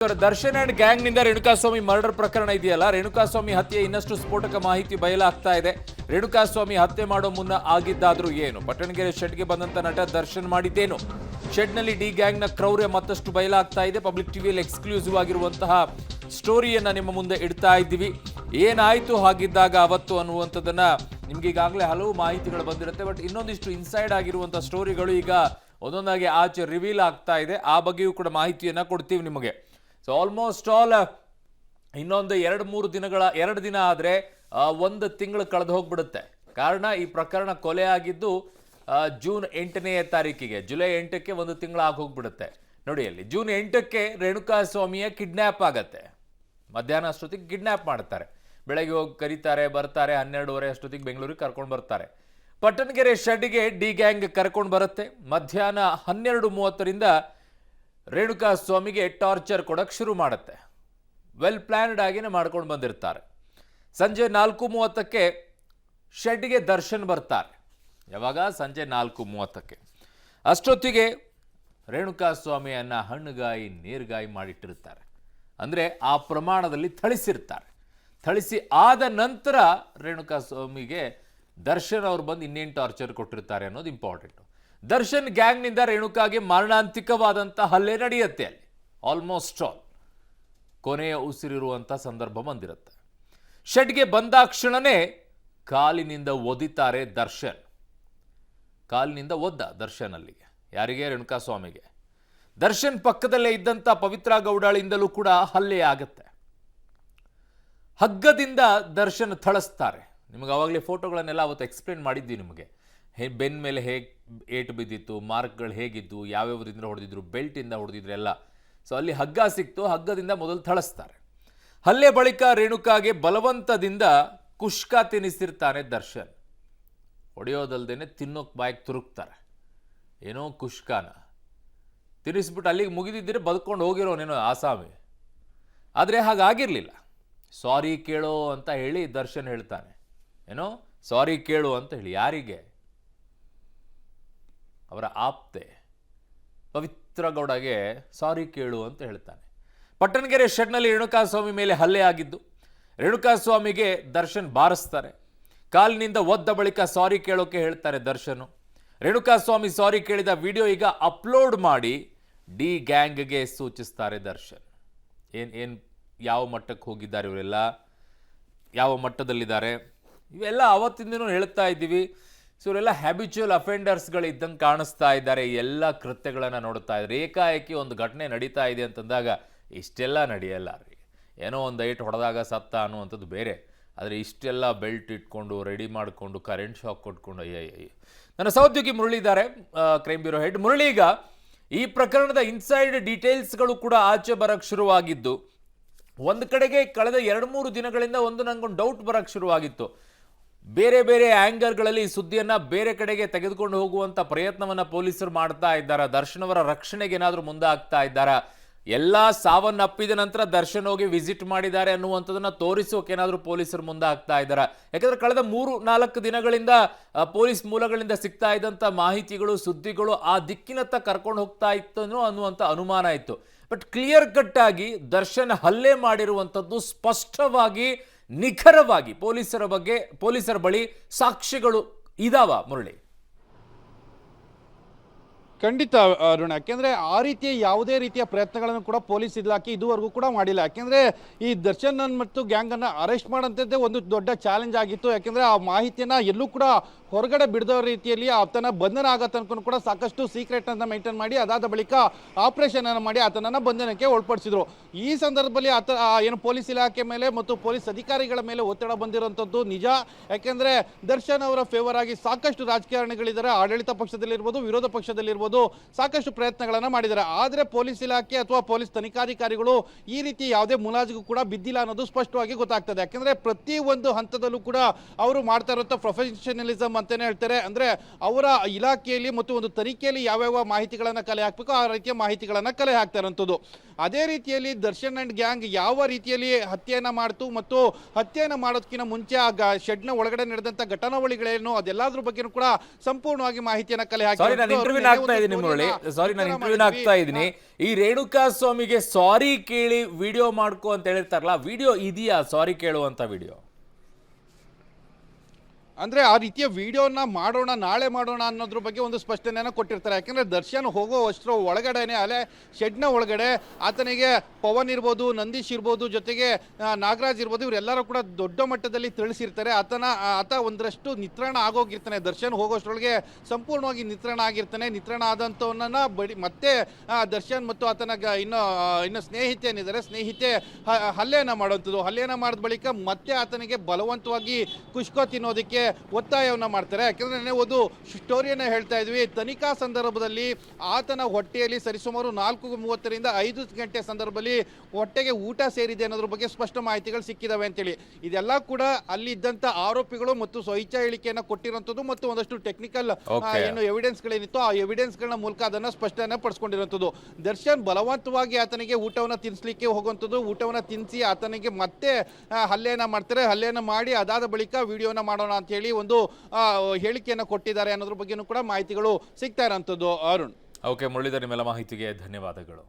Darshan and gang ನಿಂದ Renukaswamy murder ಪ್ರಕರಣ ಇದೆಯಲ್ಲ, ರೇಣುಕಾಸ್ವಾಮಿ ಹತ್ಯೆ ಇನ್ನಷ್ಟು ಸ್ಫೋಟಕ ಮಾಹಿತಿ ಬಯಲಾಗ್ತಾ ಇದೆ. ರೇಣುಕಾಸ್ವಾಮಿ ಹತ್ಯೆ ಮಾಡೋ ಮುನ್ನ ಆಗಿದ್ದಾದ್ರೂ ಏನು? ಪಟ್ಟಣಗೆರೆ ಶೆಡ್ಗೆ ಬಂದಂತ ನಟ ದರ್ಶನ್ ಮಾಡಿದ್ದೇನು? ಶೆಡ್ನಲ್ಲಿ ಡಿ ಗ್ಯಾಂಗ್ನ ಕ್ರೌರ್ಯ ಮತ್ತಷ್ಟು ಬಯಲಾಗ್ತಾ ಇದೆ. ಪಬ್ಲಿಕ್ ಟಿವಿಯಲ್ಲಿ ಎಕ್ಸ್ಕ್ಲೂಸಿವ್ ಆಗಿರುವಂತಹ ಸ್ಟೋರಿಯನ್ನ ನಿಮ್ಮ ಮುಂದೆ ಇಡ್ತಾ ಇದ್ದೀವಿ. ಏನಾಯ್ತು ಹಾಗಿದ್ದಾಗ ಅವತ್ತು ಅನ್ನುವಂಥದ್ದನ್ನ ನಿಮ್ಗೆ ಈಗಾಗಲೇ ಹಲವು ಮಾಹಿತಿಗಳು ಬಂದಿರುತ್ತೆ. ಬಟ್ ಇನ್ನೊಂದಿಷ್ಟು ಇನ್ಸೈಡ್ ಆಗಿರುವಂತಹ ಸ್ಟೋರಿಗಳು ಈಗ ಒಂದೊಂದಾಗಿ ಆಚೆ ರಿವೀಲ್ ಆಗ್ತಾ ಇದೆ. ಆ ಬಗ್ಗೆಯೂ ಕೂಡ ಮಾಹಿತಿಯನ್ನ ಕೊಡ್ತೀವಿ ನಿಮಗೆ. ಸೊ ಆಲ್ಮೋಸ್ಟ್ ಆಲ್ ಇನ್ನೊಂದು 2 ದಿನ ಆದರೆ 1 ತಿಂಗಳು ಕಳೆದು ಹೋಗ್ಬಿಡುತ್ತೆ. ಕಾರಣ ಈ ಪ್ರಕರಣ ಕೊಲೆ ಆಗಿದ್ದು ಜೂನ್ 8ನೇ ತಾರೀಕಿಗೆ, ಜುಲೈ 8ಕ್ಕೆ 1 ತಿಂಗಳು ಆಗಿ ಹೋಗ್ಬಿಡುತ್ತೆ. ನೋಡಿ, ಅಲ್ಲಿ ಜೂನ್ 8ಕ್ಕೆ ರೇಣುಕಾಸ್ವಾಮಿಯ ಕಿಡ್ನ್ಯಾಪ್ ಆಗತ್ತೆ. ಮಧ್ಯಾಹ್ನ ಅಷ್ಟೊತ್ತಿಗೆ ಕಿಡ್ನ್ಯಾಪ್ ಮಾಡ್ತಾರೆ. ಬೆಳಗ್ಗೆ ಹೋಗಿ ಕರೀತಾರೆ, ಬರ್ತಾರೆ. 12:30 ಅಷ್ಟೊತ್ತಿಗೆ ಬೆಂಗಳೂರಿಗೆ ಕರ್ಕೊಂಡು ಬರ್ತಾರೆ. ಪಟ್ಟಣಗೆರೆ ಶೆಡ್ಗೆ ಡಿ ಗ್ಯಾಂಗ್ ಕರ್ಕೊಂಡು ಬರುತ್ತೆ. ಮಧ್ಯಾಹ್ನ 12:30ರಿಂದ ರೇಣುಕಾಸ್ವಾಮಿಗೆ ಟಾರ್ಚರ್ ಕೊಡಕ್ಕೆ ಶುರು ಮಾಡುತ್ತೆ. ವೆಲ್ ಪ್ಲಾನ್ಡ್ ಆಗಿನೇ ಮಾಡ್ಕೊಂಡು ಬಂದಿರ್ತಾರೆ. ಸಂಜೆ 4:30ಕ್ಕೆ ಶೆಡ್ಗೆ ದರ್ಶನ್ ಬರ್ತಾರೆ. ಯಾವಾಗ? ಸಂಜೆ 4:30ಕ್ಕೆ. ಅಷ್ಟೊತ್ತಿಗೆ ರೇಣುಕಾಸ್ವಾಮಿಯನ್ನ ಹಣ್ಣುಗಾಯಿ ನೀರ್ಗಾಯಿ ಮಾಡಿಟ್ಟಿರ್ತಾರೆ. ಅಂದರೆ ಆ ಪ್ರಮಾಣದಲ್ಲಿ ಥಳಿಸಿರ್ತಾರೆ. ಥಳಿಸಿ ಆದ ನಂತರ ರೇಣುಕಾಸ್ವಾಮಿಗೆ ದರ್ಶನ್ ಅವ್ರು ಬಂದು ಇನ್ನೇನು ಟಾರ್ಚರ್ ಕೊಟ್ಟಿರ್ತಾರೆ ಅನ್ನೋದು ಇಂಪಾರ್ಟೆಂಟು. ದರ್ಶನ್ ಗ್ಯಾಂಗ್ನಿಂದ ರೇಣುಕಾಗೆ ಮಾರಣಾಂತಿಕವಾದಂಥ ಹಲ್ಲೆ ನಡೆಯುತ್ತೆ. ಅಲ್ಲಿ ಆಲ್ಮೋಸ್ಟ್ ಆಲ್ ಕೊನೆಯ ಉಸಿರಿರುವಂಥ ಸಂದರ್ಭ ಬಂದಿರುತ್ತೆ. ಶೆಡ್ಗೆ ಬಂದಾಕ್ಷಣನೇ ಕಾಲಿನಿಂದ ಒದಿತಾರೆ ದರ್ಶನ್. ಕಾಲಿನಿಂದ ಒದ್ದ ದರ್ಶನ್ ಅಲ್ಲಿಗೆ. ಯಾರಿಗೆ? ರೇಣುಕಾಸ್ವಾಮಿಗೆ. ದರ್ಶನ್ ಪಕ್ಕದಲ್ಲೇ ಇದ್ದಂಥ ಪವಿತ್ರ ಗೌಡಾಳಿಂದಲೂ ಕೂಡ ಹಲ್ಲೆ ಆಗುತ್ತೆ. ಹಗ್ಗದಿಂದ ದರ್ಶನ್ ಥಳಿಸ್ತಾರೆ. ನಿಮಗೆ ಆವಾಗಲೇ ಫೋಟೋಗಳನ್ನೆಲ್ಲ ಅವತ್ತು ಎಕ್ಸ್ಪ್ಲೇನ್ ಮಾಡಿದ್ವಿ ನಿಮಗೆ. ಬೆನ್ ಮೇಲೆ ಹೇಗೆ ಏಟು ಬಿದ್ದಿತ್ತು, ಮಾರ್ಕ್ಗಳು ಹೇಗಿದ್ದು, ಯಾವ್ಯಾವ್ರಿಂದ ಹೊಡೆದಿದ್ರು, ಬೆಲ್ಟಿಂದ ಹೊಡೆದಿದ್ರು ಎಲ್ಲ. ಸೊ ಅಲ್ಲಿ ಹಗ್ಗ ಸಿಕ್ತು. ಹಗ್ಗದಿಂದ ಮೊದಲು ಥಳಿಸ್ತಾರೆ. ಹಲ್ಲೆ ಬಳಿಕ ರೇಣುಕಾಗೆ ಬಲವಂತದಿಂದ ಕುಷ್ಕ ತಿನ್ನಿಸಿರ್ತಾನೆ ದರ್ಶನ್. ಹೊಡೆಯೋದಲ್ದೇನೆ ತಿನ್ನೋಕೆ ಬಾಯಿಗೆ ತುರುಕ್ತಾರೆ. ಏನೋ ಕುಷ್ಕಾನ ತಿನ್ನಿಸ್ಬಿಟ್ಟು ಅಲ್ಲಿಗೆ ಮುಗಿದಿದ್ದರೆ ಬದುಕೊಂಡು ಹೋಗಿರೋನೇನೋ ಆಸಾಮಿ. ಆದರೆ ಹಾಗಾಗಿರಲಿಲ್ಲ. ಸಾರಿ ಕೇಳೋ ಅಂತ ಹೇಳಿ ದರ್ಶನ್ ಹೇಳ್ತಾನೆ. ಏನೋ ಸಾರಿ ಕೇಳು ಅಂತ ಹೇಳಿ. ಯಾರಿಗೆ? ಅವರ ಆಪ್ತೆ ಪವಿತ್ರ ಗೌಡಗೆ ಸಾರಿ ಕೇಳು ಅಂತ ಹೇಳ್ತಾನೆ. ಪಟ್ಟಣಗೆರೆ ಶೆಡ್ನಲ್ಲಿ ರೇಣುಕಾಸ್ವಾಮಿ ಮೇಲೆ ಹಲ್ಲೆ ಆಗಿದ್ದು. ರೇಣುಕಾಸ್ವಾಮಿಗೆ ದರ್ಶನ್ ಬಾರಿಸ್ತಾರೆ. ಕಾಲಿನಿಂದ ಒದ್ದ ಬಳಿಕ ಸಾರಿ ಕೇಳೋಕೆ ಹೇಳ್ತಾರೆ ದರ್ಶನ್. ರೇಣುಕಾಸ್ವಾಮಿ ಸಾರಿ ಕೇಳಿದ ವಿಡಿಯೋ ಈಗ ಅಪ್ಲೋಡ್ ಮಾಡಿ ಡಿ ಗ್ಯಾಂಗ್ಗೆ ಸೂಚಿಸ್ತಾರೆ ದರ್ಶನ್. ಏನು ಯಾವ ಮಟ್ಟಕ್ಕೆ ಹೋಗಿದ್ದಾರೆ ಇವರೆಲ್ಲ, ಯಾವ ಮಟ್ಟದಲ್ಲಿದ್ದಾರೆ, ಇವೆಲ್ಲ ಅವತ್ತಿಂದನೂ ಹೇಳ್ತಾ ಇದ್ದೀವಿ. ಸೊ ಇವರೆಲ್ಲ ಹ್ಯಾಬಿಚುವಲ್ ಅಫೆಂಡರ್ಸ್ಗಳಿದ್ದಂಗೆ ಕಾಣಿಸ್ತಾ ಇದ್ದಾರೆ. ಎಲ್ಲ ಕೃತ್ಯಗಳನ್ನು ನೋಡ್ತಾ ಇದ್ದಾರೆ. ಏಕಾಏಕಿ ಒಂದು ಘಟನೆ ನಡೀತಾ ಇದೆ ಅಂತಂದಾಗ ಇಷ್ಟೆಲ್ಲ ನಡೆಯಲ್ಲ ರೀ. ಏನೋ ಒಂದು ಏಟ್ ಹೊಡೆದಾಗ ಸತ್ತ ಅನ್ನುವಂಥದ್ದು ಬೇರೆ. ಆದರೆ ಇಷ್ಟೆಲ್ಲ ಬೆಲ್ಟ್ ಇಟ್ಕೊಂಡು ರೆಡಿ ಮಾಡಿಕೊಂಡು ಕರೆಂಟ್ ಶಾಕ್ ಕೊಟ್ಕೊಂಡು ನನ್ನ ಸಹೋದ್ಯೋಗಿ ಮುರಳಿ ಇದ್ದಾರೆ, ಕ್ರೈಮ್ ಬ್ಯೂರೋ ಹೆಡ್. ಮುರಳಿ, ಈಗ ಈ ಪ್ರಕರಣದ ಇನ್ಸೈಡ್ ಡೀಟೇಲ್ಸ್ಗಳು ಕೂಡ ಆಚೆ ಬರೋಕ್ಕೆ ಶುರುವಾಗಿದ್ದು. ಒಂದು ಕಡೆಗೆ ಕಳೆದ 2-3 ದಿನಗಳಿಂದ ನಂಗೊಂದು ಡೌಟ್ ಬರೋಕ್ಕೆ ಶುರುವಾಗಿತ್ತು. ಬೇರೆ ಬೇರೆ ಆ್ಯಂಗಲ್ಗಳಲ್ಲಿ ಈ ಸುದ್ದಿಯನ್ನು ಬೇರೆ ಕಡೆಗೆ ತೆಗೆದುಕೊಂಡು ಹೋಗುವಂಥ ಪ್ರಯತ್ನವನ್ನು ಪೊಲೀಸರು ಮಾಡ್ತಾ ಇದ್ದಾರೆ. ದರ್ಶನ್ ಅವರ ರಕ್ಷಣೆಗೆ ಏನಾದರೂ ಮುಂದೆ ಆಗ್ತಾ ಇದ್ದಾರಾ? ಎಲ್ಲ ಸಾವನ್ನಪ್ಪಿದ ನಂತರ ದರ್ಶನ್ ಹೋಗಿ ವಿಸಿಟ್ ಮಾಡಿದ್ದಾರೆ ಅನ್ನುವಂಥದ್ದನ್ನು ತೋರಿಸೋಕೆ ಏನಾದರೂ ಪೊಲೀಸರು ಮುಂದೆ ಆಗ್ತಾ ಇದ್ದಾರಾ? ಯಾಕಂದರೆ ಕಳೆದ 3-4 ದಿನಗಳಿಂದ ಪೊಲೀಸ್ ಮೂಲಗಳಿಂದ ಸಿಗ್ತಾ ಇದ್ದಂಥ ಮಾಹಿತಿಗಳು, ಸುದ್ದಿಗಳು ಆ ದಿಕ್ಕಿನತ್ತ ಕರ್ಕೊಂಡು ಹೋಗ್ತಾ ಇತ್ತು ಅನ್ನುವಂಥ ಅನುಮಾನ ಇತ್ತು. ಬಟ್ ಕ್ಲಿಯರ್ ಕಟ್ ಆಗಿ ದರ್ಶನ್ ಹಲ್ಲೆ ಮಾಡಿರುವಂಥದ್ದು ಸ್ಪಷ್ಟವಾಗಿ, ನಿಖರವಾಗಿ ಪೊಲೀಸರ ಬಳಿ ಸಾಕ್ಷ್ಯಗಳು ಇದಾವ ಮುರಳಿ? ಖಂಡಿತ ಅರುಣ. ಯಾಕೆಂದರೆ ಆ ರೀತಿಯ ಯಾವುದೇ ರೀತಿಯ ಪ್ರಯತ್ನಗಳನ್ನು ಕೂಡ ಪೊಲೀಸ್ ಇಲಾಖೆ ಇದುವರೆಗೂ ಕೂಡ ಮಾಡಿಲ್ಲ. ಯಾಕೆಂದರೆ ಈ ದರ್ಶನ್ ಮತ್ತು ಗ್ಯಾಂಗನ್ನು ಅರೆಸ್ಟ್ ಮಾಡೋಂಥದ್ದೇ ಒಂದು ದೊಡ್ಡ ಚಾಲೆಂಜ್ ಆಗಿತ್ತು. ಯಾಕೆಂದರೆ ಆ ಮಾಹಿತಿಯನ್ನು ಎಲ್ಲೂ ಕೂಡ ಹೊರಗಡೆ ಬಿಡದ ರೀತಿಯಲ್ಲಿ ಆತನ ಬಂಧನ ಆಗೋ ತನಕ ಕೂಡ ಸಾಕಷ್ಟು ಸೀಕ್ರೆಟನ್ನು ಮೇಂಟೈನ್ ಮಾಡಿ ಅದಾದ ಬಳಿಕ ಆಪರೇಷನನ್ನು ಮಾಡಿ ಆತನನ್ನು ಬಂಧನಕ್ಕೆ ಒಳಪಡಿಸಿದ್ರು. ಈ ಸಂದರ್ಭದಲ್ಲಿ ಏನು ಪೊಲೀಸ್ ಇಲಾಖೆ ಮೇಲೆ ಮತ್ತು ಪೊಲೀಸ್ ಅಧಿಕಾರಿಗಳ ಮೇಲೆ ಒತ್ತಡ ಬಂದಿರುವಂಥದ್ದು ನಿಜ. ಯಾಕೆಂದರೆ ದರ್ಶನ್ ಅವರ ಫೇವರ್ ಆಗಿ ಸಾಕಷ್ಟು ರಾಜಕಾರಣಿಗಳಿದ್ದಾರೆ. ಆಡಳಿತ ಪಕ್ಷದಲ್ಲಿರ್ಬೋದು, ವಿರೋಧ ಪಕ್ಷದಲ್ಲಿರ್ಬೋದು, ಸಾಕಷ್ಟು ಪ್ರಯತ್ನಗಳನ್ನು ಮಾಡಿದ್ದಾರೆ. ಆದರೆ ಪೊಲೀಸ್ ಇಲಾಖೆ ಅಥವಾ ಪೊಲೀಸ್ ತನಿಖಾಧಿಕಾರಿಗಳು ಈ ರೀತಿ ಯಾವುದೇ ಮುಲಾಜಿಗೂ ಕೂಡ ಬಿದ್ದಿಲ್ಲ ಅನ್ನೋದು ಸ್ಪಷ್ಟವಾಗಿ ಗೊತ್ತಾಗ್ತದೆ. ಯಾಕೆಂದರೆ ಪ್ರತಿ ಒಂದು ಹಂತದಲ್ಲೂ ಕೂಡ ಅವರು ಮಾಡ್ತಾ ಇರುವಂಥ ಪ್ರೊಫೆಷನಲಿಸಮ್ ಅಂತಾನೆ ಹೇಳ್ತಾರೆ. ಅಂದ್ರೆ ಅವರ ಇಲಾಖೆಯಲ್ಲಿ ಮತ್ತು ಒಂದು ತನಿಖೆಯಲ್ಲಿ ಯಾವ್ಯಾವ ಮಾಹಿತಿಗಳನ್ನ ಕಲೆ ಹಾಕ್ಬೇಕು ಆ ರೀತಿಯ ಮಾಹಿತಿಗಳನ್ನ ಕಲೆ ಹಾಕ್ತಾರಂಥದ್ದು. ಅದೇ ರೀತಿಯಲ್ಲಿ ದರ್ಶನ್ ಅಂಡ್ ಗ್ಯಾಂಗ್ ಯಾವ ರೀತಿಯಲ್ಲಿ ಹತ್ಯೆಯನ್ನ ಮಾಡ್ತು ಮತ್ತು ಹತ್ಯೆಯನ್ನ ಮಾಡೋದಕ್ಕಿಂತ ಮುಂಚೆ ಆ ಶೆಡ್ನ ಒಳಗಡೆ ನಡೆದಂತ ಘಟನಾವಳಿಗಳೇನು ಅದೆಲ್ಲದ್ರ ಬಗ್ಗೆನೂ ಕೂಡ ಸಂಪೂರ್ಣವಾಗಿ ಮಾಹಿತಿಯನ್ನ ಕಲೆ ಹಾಕಿ ಆಗ್ತಾ ಇದ್ದೀನಿ. ಈ ರೇಣುಕಾ ಸ್ವಾಮಿಗೆ ಸಾರಿ ಕೇಳಿ ವಿಡಿಯೋ ಮಾಡ್ಕೊ ಅಂತ ಹೇಳಿರ್ತಾರಲ್ಲ, ವಿಡಿಯೋ ಇದೆಯಾ ಸಾರಿ ಕೇಳುವಂತ ವಿಡಿಯೋ? ಅಂದ್ರೆ ಆ ರೀತಿಯ ವಿಡಿಯೋನ ಮಾಡೋಣ ನಾಳೆ ಮಾಡೋಣ ಅನ್ನೋದ್ರ ಬಗ್ಗೆ ಒಂದು ಸ್ಪಷ್ಟನೆಯನ್ನು ಕೊಟ್ಟಿರ್ತಾರೆ. ಯಾಕಂದ್ರೆ ದರ್ಶನ್ ಹೋಗೋ ಅಷ್ಟರ ಒಳಗಡೆನೆ ಅಲ್ಲೇ ಶೆಡ್ನ ಒಳಗಡೆ ಆತನಿಗೆ ಪವನ್ ಇರ್ಬೋದು, ನಂದೀಶ್ ಇರ್ಬೋದು, ಜೊತೆಗೆ ನಾಗರಾಜ್ ಇರ್ಬೋದು, ಇವರೆಲ್ಲರೂ ಕೂಡ ದೊಡ್ಡ ಮಟ್ಟದಲ್ಲಿ ತಿಳಿಸಿರ್ತಾರೆ. ಆತ ಒಂದರಷ್ಟು ನಿತ್ರಣ ಆಗೋಗಿರ್ತಾನೆ. ದರ್ಶನ್ ಹೋಗೋಷ್ಟರೊಳಗೆ ಸಂಪೂರ್ಣವಾಗಿ ನಿತ್ರಣ ಆಗಿರ್ತಾನೆ. ನಿತ್ರಣ ಆದಂಥವನ್ನ ಮತ್ತೆ ದರ್ಶನ್ ಮತ್ತು ಆತನ ಇನ್ನು ಸ್ನೇಹಿತೆ ಏನಿದ್ದಾರೆ, ಸ್ನೇಹಿತೆ ಹಲ್ಲೆಯನ್ನ ಮಾಡುವಂಥದ್ದು. ಹಲ್ಲೆಯನ್ನ ಮಾಡಿದ ಬಳಿಕ ಮತ್ತೆ ಆತನಿಗೆ ಬಲವಂತವಾಗಿ ಕುಷ್ಕೋ ತಿನ್ನೋದಕ್ಕೆ ಒತ್ತಾಯವನ್ನ ಮಾಡ್ತಾರೆ. ಯಾಕಂದ್ರೆ ಒಂದು ಸ್ಟೋರಿಯನ್ನ ಹೇಳ್ತಾ ಇದ್ವಿ. ತನಿಖಾ ಸಂದರ್ಭದಲ್ಲಿ ಆತನ ಹೊಟ್ಟೆಯಲ್ಲಿ ಸರಿಸುಮಾರು 4:30ರಿಂದ 5 ಗಂಟೆ ಸಂದರ್ಭದಲ್ಲಿ ಹೊಟ್ಟೆಗೆ ಊಟ ಸೇರಿದೆ ಅನ್ನೋದ್ರ ಬಗ್ಗೆ ಸ್ಪಷ್ಟ ಮಾಹಿತಿಗಳು ಸಿಕ್ಕಿದಾವೆ ಅಂತೇಳಿ. ಇದೆಲ್ಲ ಕೂಡ ಅಲ್ಲಿ ಇದ್ದಂತ ಆರೋಪಿಗಳು ಮತ್ತು ಸ್ವಇಚ್ಛಾ ಹೇಳಿಕೆಯನ್ನ ಕೊಟ್ಟಿರುವಂತದ್ದು ಮತ್ತು ಒಂದಷ್ಟು ಟೆಕ್ನಿಕಲ್ ಏನು ಎವಿಡೆನ್ಸ್ ಗಳೇನಿತ್ತು ಆ ಎವಿಡೆನ್ಸ್ ಗಳನ್ನ ಮೂಲಕ ಅದನ್ನ ಸ್ಪಷ್ಟನೆ ಪಡಿಸ್ಕೊಂಡಿರುವಂತದ್ದು. ದರ್ಶನ್ ಬಲವಂತವಾಗಿ ಆತನಿಗೆ ಊಟವನ್ನ ತಿನ್ನಿಸ್ಲಿಕ್ಕೆ ಹೋಗುವಂಥದ್ದು. ಊಟವನ್ನ ತಿನ್ನಿಸಿ ಆತನಿಗೆ ಮತ್ತೆ ಹಲ್ಲೆಯನ್ನ ಮಾಡ್ತಾರೆ. ಹಲ್ಲೆಯನ್ನ ಮಾಡಿ ಅದಾದ ಬಳಿಕ ವಿಡಿಯೋನ ಮಾಡೋಣ ಅಂತ ಹೇಳಿ ಒಂದು ಹೇಳಿಕೆಯನ್ನು ಕೊಟ್ಟಿದ್ದಾರೆ ಅನ್ನೋದ್ರ ಬಗ್ಗೆನೂ ಕೂಡ ಮಾಹಿತಿಗಳು ಸಿಗ್ತಾ ಇರೋಂಥದ್ದು. ಅರುಣ್. ಓಕೆ ಮುರಳೀಧರ್, ನಿಮ್ಮೆಲ್ಲ ಮಾಹಿತಿಗೆ ಧನ್ಯವಾದಗಳು.